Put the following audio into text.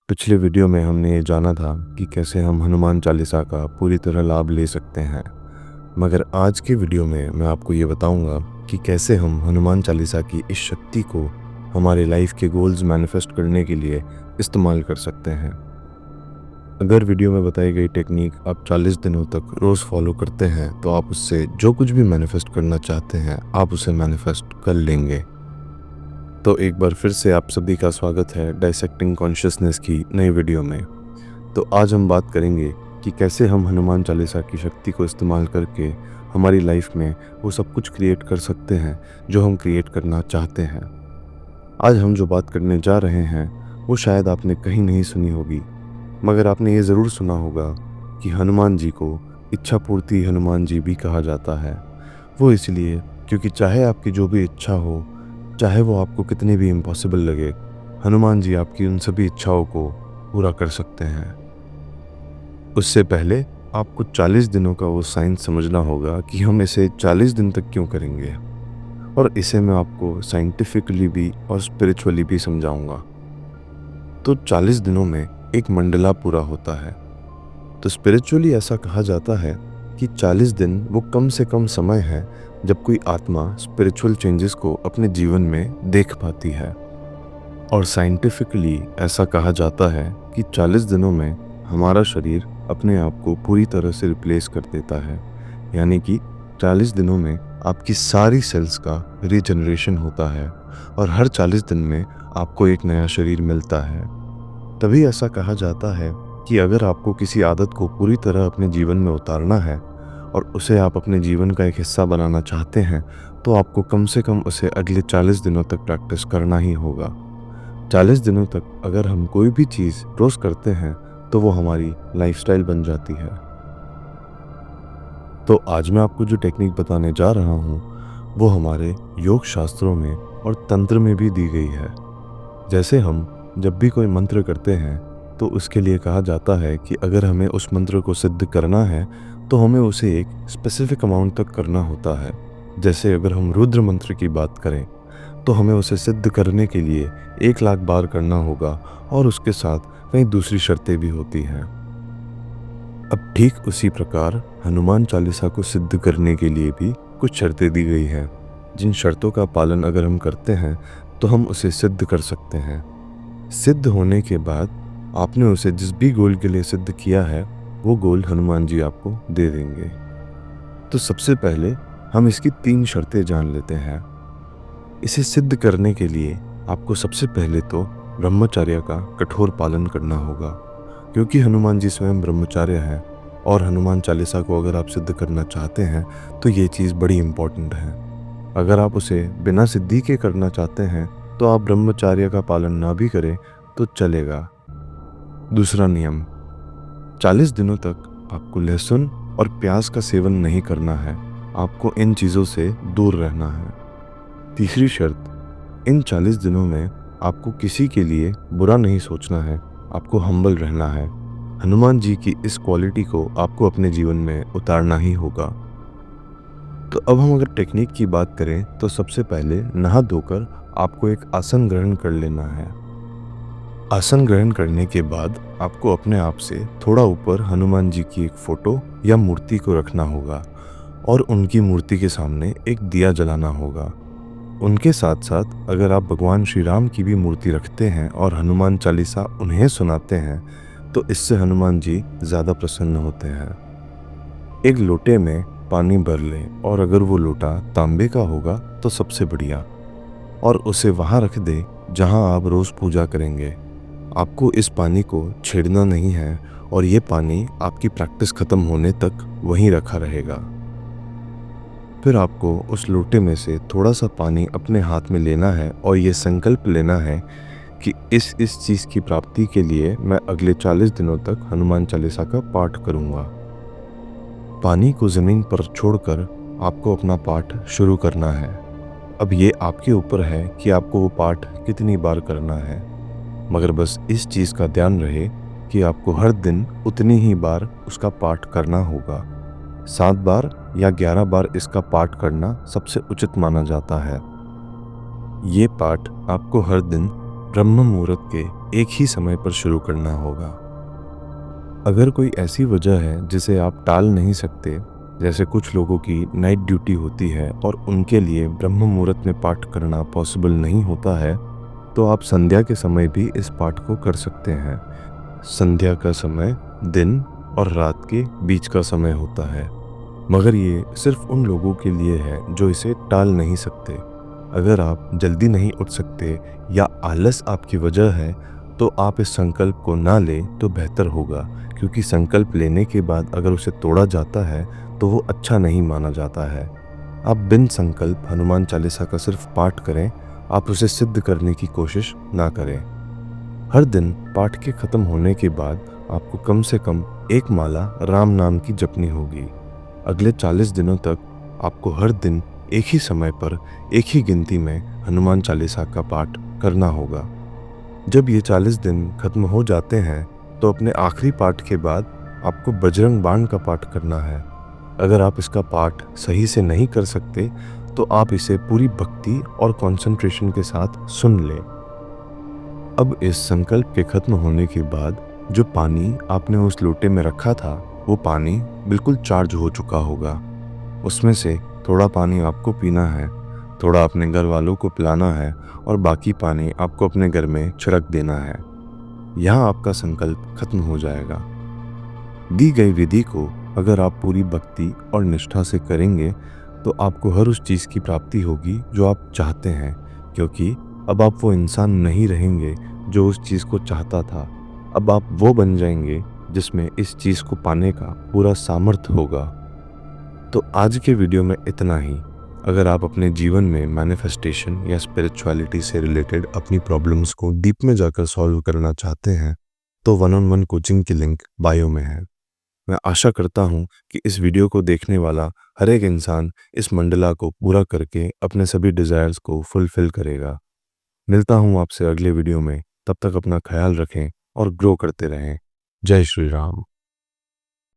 पिछले वीडियो में हमने ये जाना था कि कैसे हम हनुमान चालीसा का पूरी तरह लाभ ले सकते हैं। मगर आज के वीडियो में मैं आपको ये बताऊंगा कि कैसे हम हनुमान चालीसा की इस शक्ति को हमारे लाइफ के गोल्स मैनिफेस्ट करने के लिए इस्तेमाल कर सकते हैं। अगर वीडियो में बताई गई टेक्निक आप 40 दिनों तक रोज़ फॉलो करते हैं तो आप उससे जो कुछ भी मैनिफेस्ट करना चाहते हैं आप उसे मैनिफेस्ट कर लेंगे। तो एक बार फिर से आप सभी का स्वागत है डाइसेक्टिंग कॉन्शियसनेस की नई वीडियो में। तो आज हम बात करेंगे कि कैसे हम हनुमान चालीसा की शक्ति को इस्तेमाल करके हमारी लाइफ में वो सब कुछ क्रिएट कर सकते हैं जो हम क्रिएट करना चाहते हैं। आज हम जो बात करने जा रहे हैं वो शायद आपने कहीं नहीं सुनी होगी, मगर आपने ये ज़रूर सुना होगा कि हनुमान जी को इच्छा पूर्ति हनुमान जी भी कहा जाता है। वो इसलिए क्योंकि चाहे आपकी जो भी इच्छा हो, चाहे वो आपको कितनी भी इम्पॉसिबल लगे, हनुमान जी आपकी उन सभी इच्छाओं को पूरा कर सकते हैं। उससे पहले आपको 40 दिनों का वो साइंस समझना होगा कि हम इसे 40 दिन तक क्यों करेंगे, और इसे मैं आपको साइंटिफिकली भी और स्पिरिचुअली भी समझाऊंगा। तो 40 दिनों में एक मंडला पूरा होता है। तो स्पिरिचुअली ऐसा कहा जाता है कि 40 दिन वो कम से कम समय है जब कोई आत्मा स्पिरिचुअल चेंजेस को अपने जीवन में देख पाती है। और साइंटिफिकली ऐसा कहा जाता है कि 40 दिनों में हमारा शरीर अपने आप को पूरी तरह से रिप्लेस कर देता है, यानी कि 40 दिनों में आपकी सारी सेल्स का रीजनरेशन होता है और हर 40 दिन में आपको एक नया शरीर मिलता है। तभी ऐसा कहा जाता है कि अगर आपको किसी आदत को पूरी तरह अपने जीवन में उतारना है और उसे आप अपने जीवन का एक हिस्सा बनाना चाहते हैं तो आपको कम से कम उसे अगले 40 दिनों तक प्रैक्टिस करना ही होगा। 40 दिनों तक अगर हम कोई भी चीज़ रोज़ करते हैं तो वो हमारी लाइफस्टाइल बन जाती है। तो आज मैं आपको जो टेक्निक बताने जा रहा हूँ वो हमारे योग शास्त्रों में और तंत्र में भी दी गई है। जैसे हम जब भी कोई मंत्र करते हैं तो उसके लिए कहा जाता है कि अगर हमें उस मंत्र को सिद्ध करना है तो हमें उसे एक स्पेसिफिक अमाउंट तक करना होता है। जैसे अगर हम रुद्र मंत्र की बात करें तो हमें उसे सिद्ध करने के लिए 1 लाख बार करना होगा और उसके साथ कई दूसरी शर्तें भी होती हैं। अब ठीक उसी प्रकार हनुमान चालीसा को सिद्ध करने के लिए भी कुछ शर्तें दी गई हैं, जिन शर्तों का पालन अगर हम करते हैं तो हम उसे सिद्ध कर सकते हैं। सिद्ध होने के बाद आपने उसे जिस भी गोल के लिए सिद्ध किया है वो गोल हनुमान जी आपको दे देंगे। तो सबसे पहले हम इसकी 3 शर्तें जान लेते हैं। इसे सिद्ध करने के लिए आपको सबसे पहले तो ब्रह्मचर्य का कठोर पालन करना होगा, क्योंकि हनुमान जी स्वयं ब्रह्मचार्य है और हनुमान चालीसा को अगर आप सिद्ध करना चाहते हैं तो ये चीज़ बड़ी इम्पॉर्टेंट है। अगर आप उसे बिना सिद्धि के करना चाहते हैं तो आप ब्रह्मचर्य का पालन ना भी करें तो चलेगा। दूसरा नियम, 40 दिनों तक आपको लहसुन और प्याज का सेवन नहीं करना है। आपको इन चीज़ों से दूर रहना है। तीसरी शर्त, इन 40 दिनों में आपको किसी के लिए बुरा नहीं सोचना है, आपको हम्बल रहना है। हनुमान जी की इस क्वालिटी को आपको अपने जीवन में उतारना ही होगा। तो अब हम अगर टेक्निक की बात करें तो सबसे पहले नहा धोकर आपको एक आसन ग्रहण कर लेना है। आसन ग्रहण करने के बाद आपको अपने आप से थोड़ा ऊपर हनुमान जी की एक फोटो या मूर्ति को रखना होगा और उनकी मूर्ति के सामने एक दिया जलाना होगा। उनके साथ साथ अगर आप भगवान श्री राम की भी मूर्ति रखते हैं और हनुमान चालीसा उन्हें सुनाते हैं तो इससे हनुमान जी ज़्यादा प्रसन्न होते हैं। एक लोटे में पानी भर लें और अगर वो लोटा तांबे का होगा तो सबसे बढ़िया, और उसे वहाँ रख दें जहाँ आप रोज़ पूजा करेंगे। आपको इस पानी को छेड़ना नहीं है और ये पानी आपकी प्रैक्टिस ख़त्म होने तक वहीं रखा रहेगा। फिर आपको उस लोटे में से थोड़ा सा पानी अपने हाथ में लेना है और ये संकल्प लेना है कि इस चीज़ की प्राप्ति के लिए मैं अगले 40 दिनों तक हनुमान चालीसा का पाठ करूँगा। पानी को ज़मीन पर छोड़कर आपको अपना पाठ शुरू करना है। अब ये आपके ऊपर है कि आपको वो पाठ कितनी बार करना है, मगर बस इस चीज़ का ध्यान रहे कि आपको हर दिन उतनी ही बार उसका पाठ करना होगा। 7 बार या 11 बार इसका पाठ करना सबसे उचित माना जाता है। ये पाठ आपको हर दिन ब्रह्म मुहूर्त के एक ही समय पर शुरू करना होगा। अगर कोई ऐसी वजह है जिसे आप टाल नहीं सकते, जैसे कुछ लोगों की नाइट ड्यूटी होती है और उनके लिए ब्रह्म मुहूर्त में पाठ करना पॉसिबल नहीं होता है, तो आप संध्या के समय भी इस पाठ को कर सकते हैं। संध्या का समय दिन और रात के बीच का समय होता है, मगर ये सिर्फ उन लोगों के लिए है जो इसे टाल नहीं सकते। अगर आप जल्दी नहीं उठ सकते या आलस आपकी वजह है, तो आप इस संकल्प को ना लें तो बेहतर होगा, क्योंकि संकल्प लेने के बाद अगर उसे तोड़ा जाता है तो वो अच्छा नहीं माना जाता है। आप बिन संकल्प हनुमान चालीसा का सिर्फ पाठ करें, आप उसे सिद्ध करने की कोशिश ना करें। हर दिन पाठ के खत्म होने के बाद आपको कम से कम एक माला राम नाम की जपनी होगी। अगले 40 दिनों तक आपको हर दिन एक ही समय पर एक ही गिनती में हनुमान चालीसा का पाठ करना होगा। जब ये 40 दिन खत्म हो जाते हैं तो अपने आखिरी पाठ के बाद आपको बजरंग बाण का पाठ करना है। अगर आप इसका पाठ सही से नहीं कर सकते तो आप इसे पूरी भक्ति और कंसंट्रेशन के साथ सुन लें। अब इस संकल्प के खत्म होने के बाद जो पानी आपने उस लोटे में रखा था, वो पानी बिल्कुल चार्ज हो चुका होगा। उसमें से थोड़ा पानी आपको पीना है, थोड़ा अपने घर वालों को पिलाना है और बाकी पानी आपको अपने घर में छिड़क देना है। यहाँ आपका संकल्प खत्म हो जाएगा। दी गई विधि को अगर आप पूरी भक्ति और निष्ठा से करेंगे तो आपको हर उस चीज़ की प्राप्ति होगी जो आप चाहते हैं, क्योंकि अब आप वो इंसान नहीं रहेंगे जो उस चीज़ को चाहता था। अब आप वो बन जाएंगे जिसमें इस चीज़ को पाने का पूरा सामर्थ्य होगा। तो आज के वीडियो में इतना ही। अगर आप अपने जीवन में मैनिफेस्टेशन या स्पिरिचुअलिटी से रिलेटेड अपनी प्रॉब्लम्स को डीप में जाकर सॉल्व करना चाहते हैं, तो वन ऑन वन कोचिंग की लिंक बायो में है। मैं आशा करता हूँ कि इस वीडियो को देखने वाला हर एक इंसान इस मंडला को पूरा करके अपने सभी डिज़ायर्स को फुलफिल करेगा। मिलता हूँ आपसे अगले वीडियो में, तब तक अपना ख्याल रखें और ग्रो करते रहें। जय श्री राम।